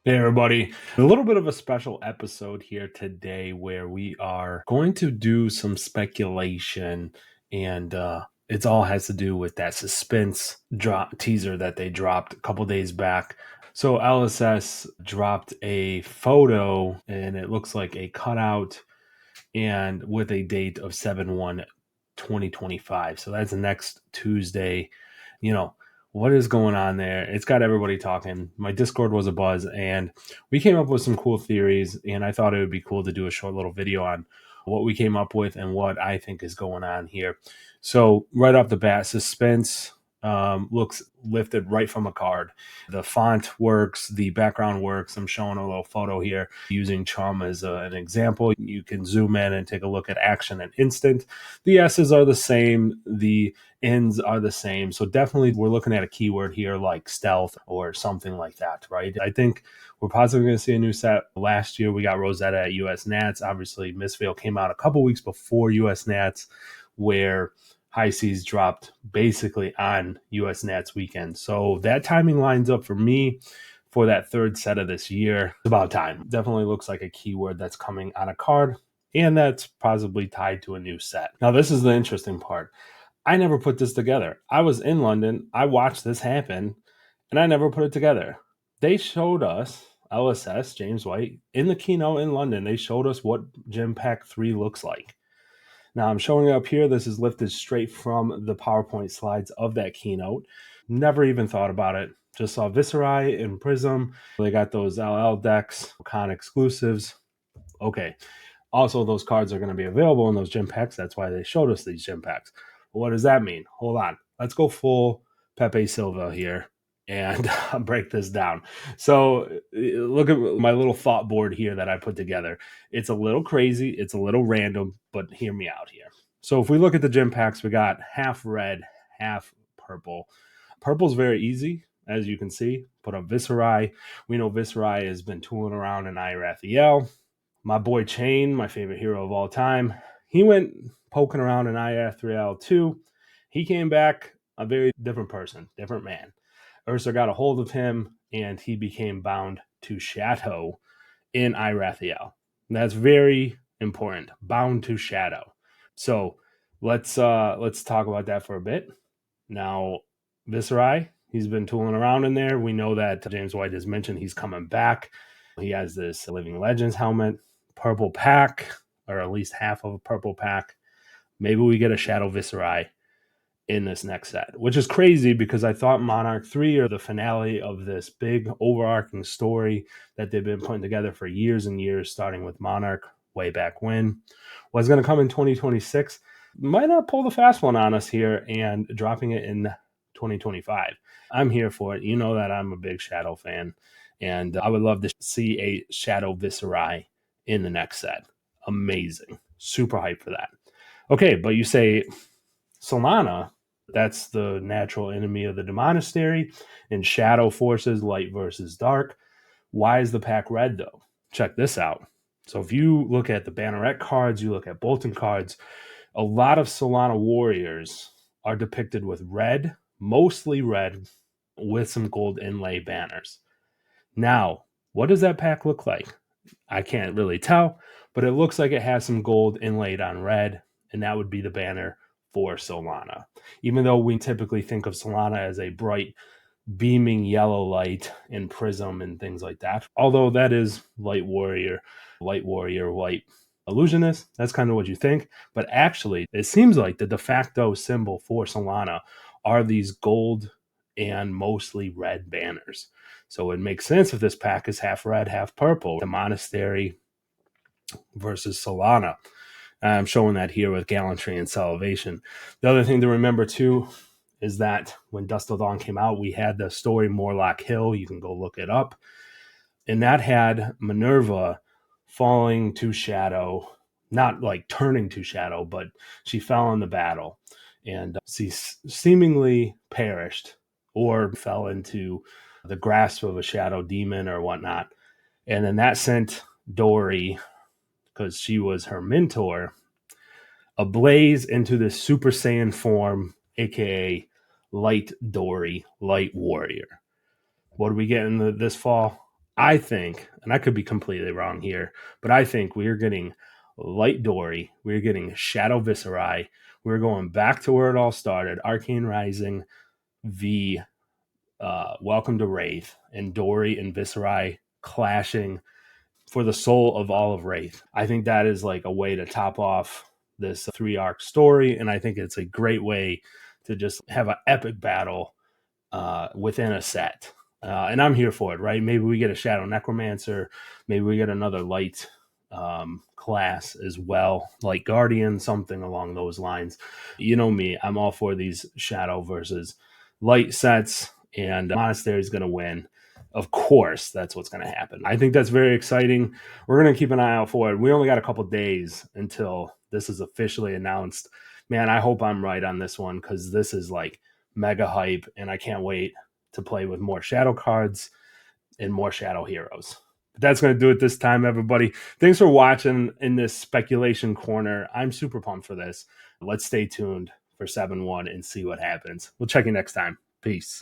Hey, everybody. A little bit of a special episode here today where we are going to do some speculation, and it all has to do with that suspense drop teaser that they dropped a couple days back. So, LSS dropped a photo, and it looks like a cutout and with a date of 7/1 2025. So, that's next Tuesday. You know, what is going on there? It's got everybody talking. My Discord was a buzz, and we came up with some cool theories. And I thought it would be cool to do a short little video on what we came up with and what I think is going on here. So, right off the bat, suspense looks lifted right from a card. The font works, the background works. I'm showing a little photo here using Chum as an example. You can zoom in and take a look at action and instant. The S's are the same. The ends are the same. So definitely we're looking at a keyword here like stealth or something like that, right? I think we're possibly going to see a new set. Last year we got Rosetta at US Nats. Obviously, Misveil came out a couple weeks before US Nats, where High Seas dropped basically on US Nats weekend. So that timing lines up for me for that third set of this year. It's about time. Definitely looks like a keyword that's coming on a card, and that's possibly tied to a new set. Now, this is the interesting part. I never put this together. I was in London. I watched this happen, and I never put it together. They showed us, LSS, James White, in the keynote in London, they showed us what Gem Pack 3 looks like. Now I'm showing it up here. This is lifted straight from the PowerPoint slides of that keynote. Never even thought about it. Just saw Viscerai and Prism. They got those LL decks, con exclusives. Okay. Also, those cards are going to be available in those gym packs. That's why they showed us these gym packs. What does that mean? Hold on. Let's go full Pepe Silva here and break this down. So, look at my little thought board here that I put together. It's a little crazy, it's a little random, but hear me out here. So, if we look at the gym packs, we got half red, half purple. Purple's very easy, as you can see. Put up Viscerai. We know Viscerai has been tooling around in Irathiel. My boy Chain, my favorite hero of all time, he went poking around in IR3L too. He came back a very different person, different man. Ursa got a hold of him, and he became bound to Shadow in Irathiel. That's very important. Bound to Shadow. So let's talk about that for a bit. Now, Viscerai, he's been tooling around in there. We know that James White has mentioned he's coming back. He has this Living Legends helmet, purple pack, or at least half of a purple pack. Maybe we get a Shadow Viscerai in this next set, which is crazy because I thought Monarch 3 or the finale of this big overarching story that they've been putting together for years and years, starting with Monarch way back when, was going to come in 2026. Might not pull the fast one on us here and dropping it in 2025. I'm here for it. You know that I'm a big Shadow fan, and I would love to see a Shadow Viscerai in the next set. Amazing. Super hyped for that. Okay, but you say Solana, that's the natural enemy of the Demonastery, and Shadow forces, light versus dark. Why is the pack red, though? Check this out. So if you look at the Banneret cards, you look at Bolton cards, a lot of Solana warriors are depicted with red, mostly red, with some gold inlay banners. Now, what does that pack look like? I can't really tell, but it looks like it has some gold inlaid on red, and that would be the banner for Solana. Even though we typically think of Solana as a bright, beaming yellow light and prism and things like that, although that is light warrior, white illusionist, that's kind of what you think. But actually, it seems like the de facto symbol for Solana are these gold and mostly red banners. So it makes sense if this pack is half red, half purple. The Monastery versus Solana. I'm showing that here with Gallantry and Salvation. The other thing to remember too is that when Dust Till Dawn came out, we had the story Morlock Hill. You can go look it up. And that had Minerva falling to shadow, not like turning to shadow, but she fell in the battle and she seemingly perished or fell into the grasp of a shadow demon or whatnot. And then that sent Dory, because she was her mentor, ablaze into this Super Saiyan form, aka Light Dory, Light Warrior. What do we get in this fall? I think, and I could be completely wrong here, but I think we are getting Light Dory, we're getting Shadow Viscerai, we're going back to where it all started, Arcane Rising v Welcome to Wraith, and Dory and Viscerai clashing for the soul of all of Wraith. I think that is like a way to top off this 3 arc story, and I think it's a great way to just have an epic battle within a set. And I'm here for it, right? Maybe we get a Shadow Necromancer, maybe we get another light class as well, like Guardian, something along those lines. You know me, I'm all for these Shadow versus light sets, and Monastery is going to win. Of course, that's what's going to happen. I think that's very exciting. We're going to keep an eye out for it. We only got a couple days until this is officially announced. Man, I hope I'm right on this one, because this is like mega hype, and I can't wait to play with more Shadow cards and more Shadow heroes. But that's going to do it this time, everybody. Thanks for watching in this speculation corner. I'm super pumped for this. Let's stay tuned for 7-1 and see what happens. We'll check you next time. Peace.